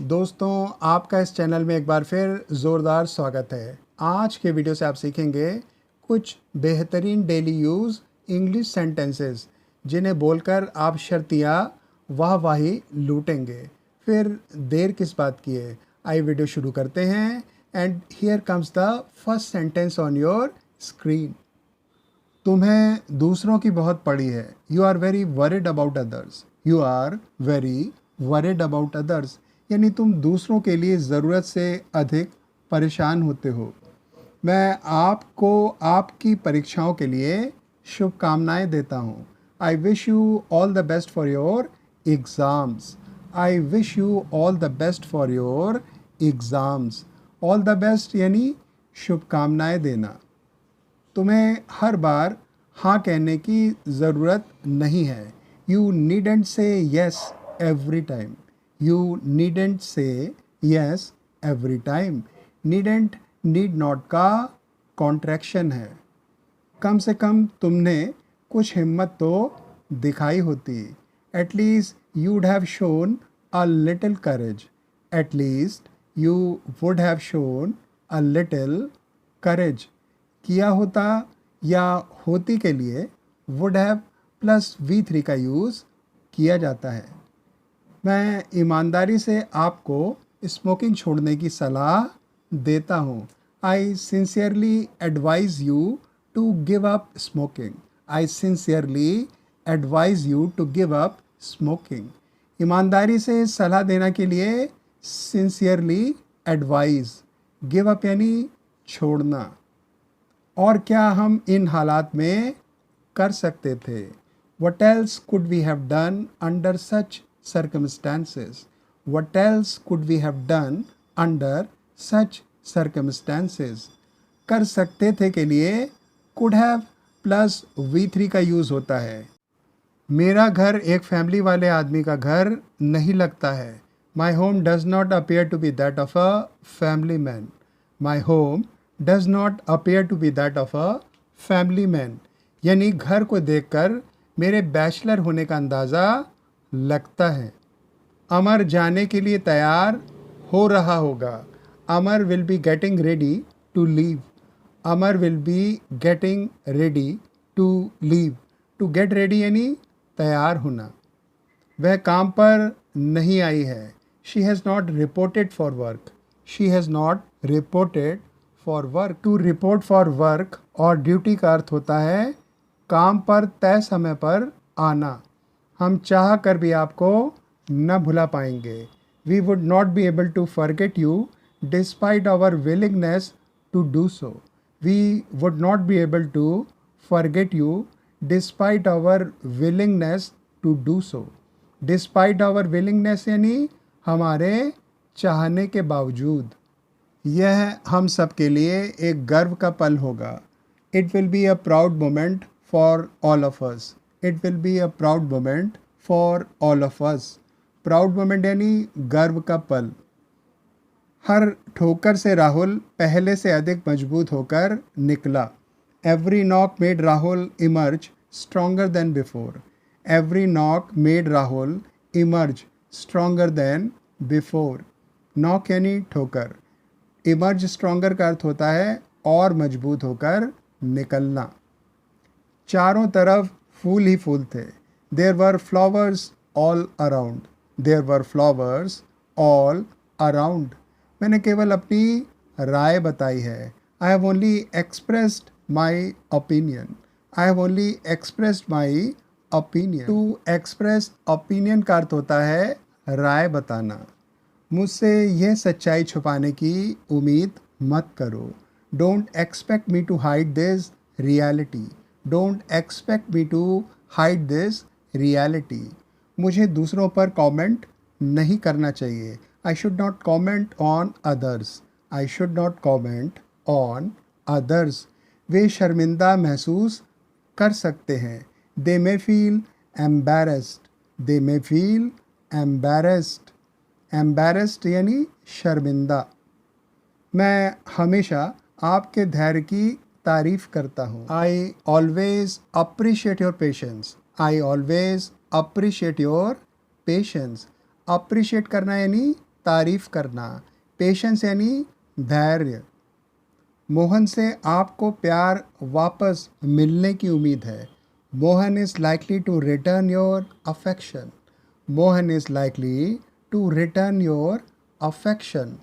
दोस्तों, आपका इस चैनल में एक बार फिर ज़ोरदार स्वागत है। आज के वीडियो से आप सीखेंगे कुछ बेहतरीन डेली यूज़ इंग्लिश सेंटेंसेस जिन्हें बोलकर आप शर्तिया वाहवाही लूटेंगे। फिर देर किस बात की है, आइए वीडियो शुरू करते हैं। And here comes the first sentence on your screen. तुम्हें दूसरों की बहुत पड़ी है। You are very worried about others. You are very worried about others यानी तुम दूसरों के लिए ज़रूरत से अधिक परेशान होते हो। मैं आपको आपकी परीक्षाओं के लिए शुभकामनाएं देता हूँ। I wish you all the best for your exams. I wish you all the best for your exams. All the best यानी शुभकामनाएं देना। तुम्हें हर बार हाँ कहने की ज़रूरत नहीं है। You needn't say yes every time. You needn't say yes every time. Needn't need not का कॉन्ट्रैक्शन है। कम से कम तुमने कुछ हिम्मत तो दिखाई होती। At least you'd have shown a little courage. At least you would have shown a little courage. किया होता या होती के लिए वुड हैव प्लस V3 का यूज़ किया जाता है। मैं ईमानदारी से आपको स्मोकिंग छोड़ने की सलाह देता हूँ। I sincerely advise you to give up smoking. I sincerely advise you to give up smoking. ईमानदारी से सलाह देना के लिए सिंसियरली एडवाइज़। गिव अप यानी छोड़ना। और क्या हम इन हालात में कर सकते थे? What else could we have done under such circumstances? What else could we have done under such circumstances? कर सकते थे के लिए could have प्लस V3 का यूज़ होता है। मेरा घर एक फैमिली वाले आदमी का घर नहीं लगता है। My home does not appear to be that of a family man. My home does not appear to be that of a family man. यानी घर को देखकर मेरे बैचलर होने का अंदाज़ा लगता है। अमर जाने के लिए तैयार हो रहा होगा। Amar will be getting ready to leave. Amar will be getting ready to leave. To get ready यानी तैयार होना। वह काम पर नहीं आई है। She has not reported for work. She has not reported for work. To report for work और ड्यूटी का अर्थ होता है काम पर तय समय पर आना। हम चाह कर भी आपको न भुला पाएंगे। We would not be able to forget you despite our willingness to do so. We would not be able to forget you despite our willingness to do so. Despite our willingness यानी हमारे चाहने के बावजूद। यह हम सब के लिए एक गर्व का पल होगा। It will be a proud moment for all of us. It will be a proud moment for all of us. Proud moment यानी गर्व का पल। हर ठोकर से राहुल पहले से अधिक मजबूत होकर निकला। Every knock made Rahul emerge stronger than before. Every knock made Rahul emerge stronger than before. Knock यानी ठोकर। Emerge stronger का अर्थ होता है और मजबूत होकर निकलना। चारों तरफ फूल ही फूल थे। There were flowers all around. There were flowers all around. मैंने केवल अपनी राय बताई है। I have only expressed my opinion. I have only expressed my opinion. To express opinion का अर्थ होता है राय बताना। मुझसे यह सच्चाई छुपाने की उम्मीद मत करो। Don't expect me to hide this reality. Don't expect me to hide this reality. मुझे दूसरों पर कमेंट नहीं करना चाहिए। I should not comment on others. I should not comment on others. वे शर्मिंदा महसूस कर सकते हैं। They may feel embarrassed. They may feel embarrassed. Embarrassed यानी शर्मिंदा। मैं हमेशा आपके धैर्य की तारीफ करता हूँ। I always appreciate your patience. I always appreciate your patience. Appreciate करना यानी तारीफ करना। पेशेंस यानी धैर्य। मोहन से आपको प्यार वापस मिलने की उम्मीद है। Mohan is likely to return your affection. Mohan is likely to return your affection.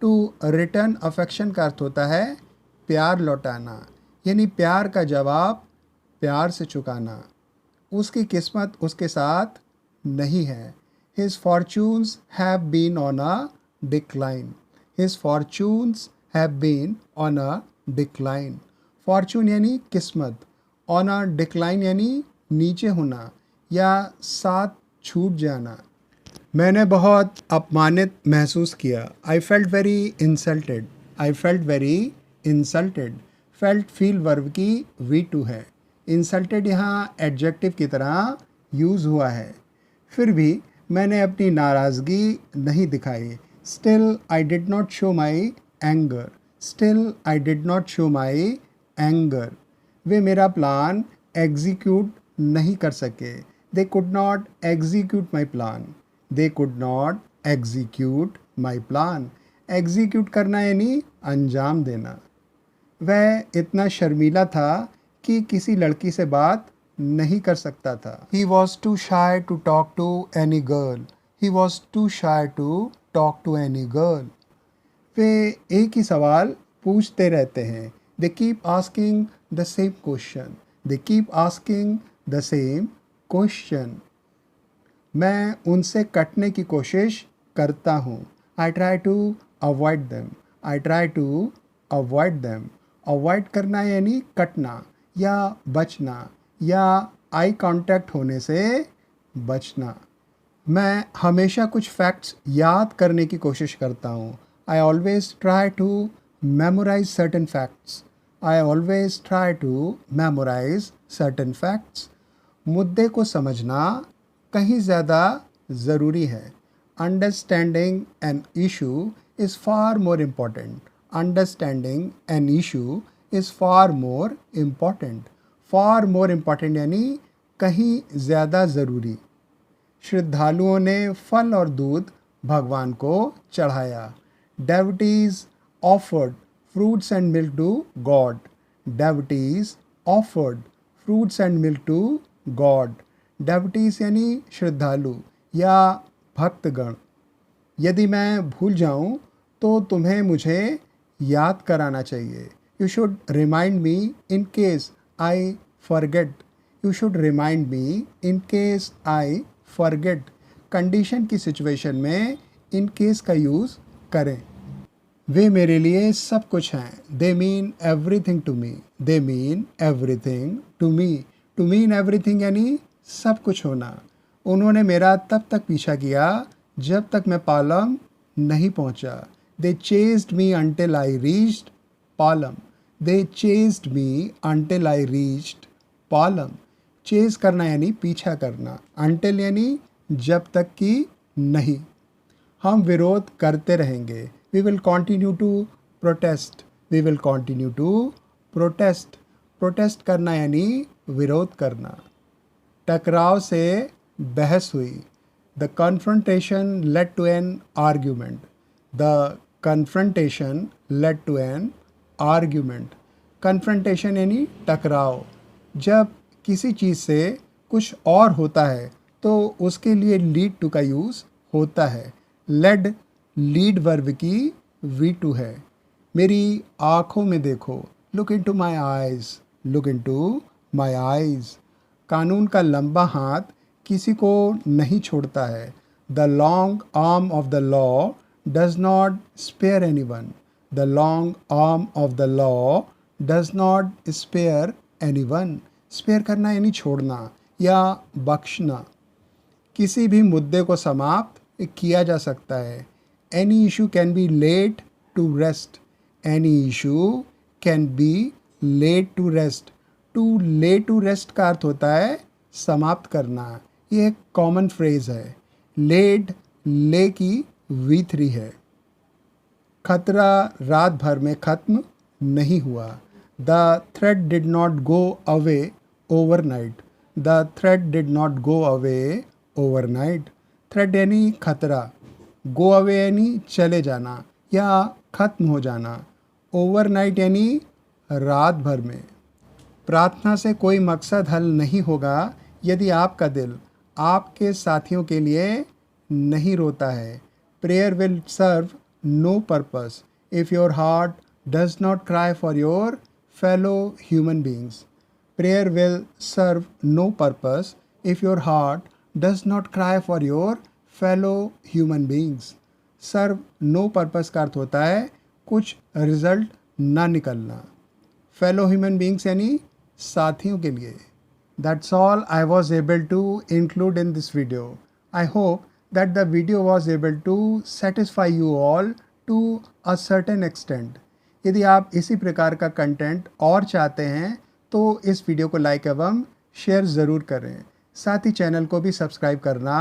To return affection का अर्थ होता है प्यार लौटाना, यानी प्यार का जवाब प्यार से चुकाना। उसकी किस्मत उसके साथ नहीं है। His fortunes have been on a decline. His fortunes have been on a decline. Fortune यानी किस्मत, on a decline यानी नीचे होना या साथ छूट जाना। मैंने बहुत अपमानित महसूस किया। I felt very insulted. I felt very insulted. Felt feel verb की V2 है। इंसल्टेड यहाँ एडजेक्टिव की तरह यूज़ हुआ है। फिर भी मैंने अपनी नाराज़गी नहीं दिखाई। Still I did not show my anger. Still I did not show my anger. वे मेरा प्लान एग्जीक्यूट नहीं कर सके। They could not execute my plan. They could not execute my plan. Execute करना यानी अंजाम देना। वह इतना शर्मीला था कि किसी लड़की से बात नहीं कर सकता था। He was too shy to talk to any girl. He was too shy to talk to any girl. वे एक ही सवाल पूछते रहते हैं। They keep asking the same question. They keep asking the same question. मैं उनसे कटने की कोशिश करता हूँ। I try to avoid them. I try to avoid them. Avoid करना यानी कटना या बचना या आई कांटेक्ट होने से बचना। मैं हमेशा कुछ फैक्ट्स याद करने की कोशिश करता हूँ। I always try to memorise certain facts. I always try to memorise certain facts. मुद्दे को समझना कहीं ज़्यादा ज़रूरी है। Understanding an issue is far more important. Understanding an issue is far more important. Far more important यानी कहीं ज़्यादा ज़रूरी। श्रद्धालुओं ने फल और दूध भगवान को चढ़ाया। Devotees offered fruits and milk to God. Devotees offered fruits and milk to God. Devotees यानी श्रद्धालु या भक्तगण। यदि मैं भूल जाऊं तो तुम्हें मुझे याद कराना चाहिए। You should remind me in case I forget. You should remind me in case I forget. Condition की सिचुएशन में in case का यूज़ करें। वे मेरे लिए सब कुछ हैं। They mean everything to me. They mean everything to me. To mean everything यानी सब कुछ होना। उन्होंने मेरा तब तक पीछा किया जब तक मैं पालम नहीं पहुंचा। They chased me until I reached Palam. They chased me until I reached Palam. Chase करना यानी पीछा करना। until यानी जब तक कि नहीं। हम विरोध करते रहेंगे। We will continue to protest. We will continue to protest. protest करना यानी विरोध करना। टकराव से बहस हुई। The confrontation led to an argument. The confrontation led to an argument. Confrontation यानी टकराव। जब किसी चीज़ से कुछ और होता है तो उसके लिए lead to का यूज़ होता है। led लीड वर्ब की V2 है। मेरी आँखों में देखो। Look into my eyes. Look into my eyes. कानून का लंबा हाथ किसी को नहीं छोड़ता है। The long arm of the law does not spare anyone. The long arm of the law does not spare anyone. Spare करना यानी छोड़ना या बख्शना। किसी भी मुद्दे को समाप्त किया जा सकता है। Any issue can be laid to rest. Any issue can be laid to rest. To lay to rest का अर्थ होता है समाप्त करना। ये एक कॉमन फ्रेज है। लेड ले की V3 है। खतरा रात भर में ख़त्म नहीं हुआ। The threat did not go away overnight. The threat did not go away overnight. Threat यानी खतरा। गो अवे यानी चले जाना या ख़त्म हो जाना। ओवरनाइट यानी रात भर में। प्रार्थना से कोई मकसद हल नहीं होगा यदि आपका दिल आपके साथियों के लिए नहीं रोता है। Prayer will serve no purpose if your heart does not cry for your fellow human beings. Prayer will serve no purpose if your heart does not cry for your fellow human beings. Serve no purpose का अर्थ होता है कुछ result ना निकलना। Fellow human beings यानी साथियों के लिए। That's all I was able to include in this video. I hope that the video was able to satisfy you all to a certain extent. यदि आप इसी प्रकार का कंटेंट और चाहते हैं तो इस वीडियो को लाइक एवं शेयर ज़रूर करें। साथ ही चैनल को भी सब्सक्राइब करना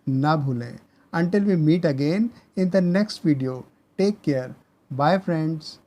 ना भूलें। Until we meet again in the next video, take care. Bye friends.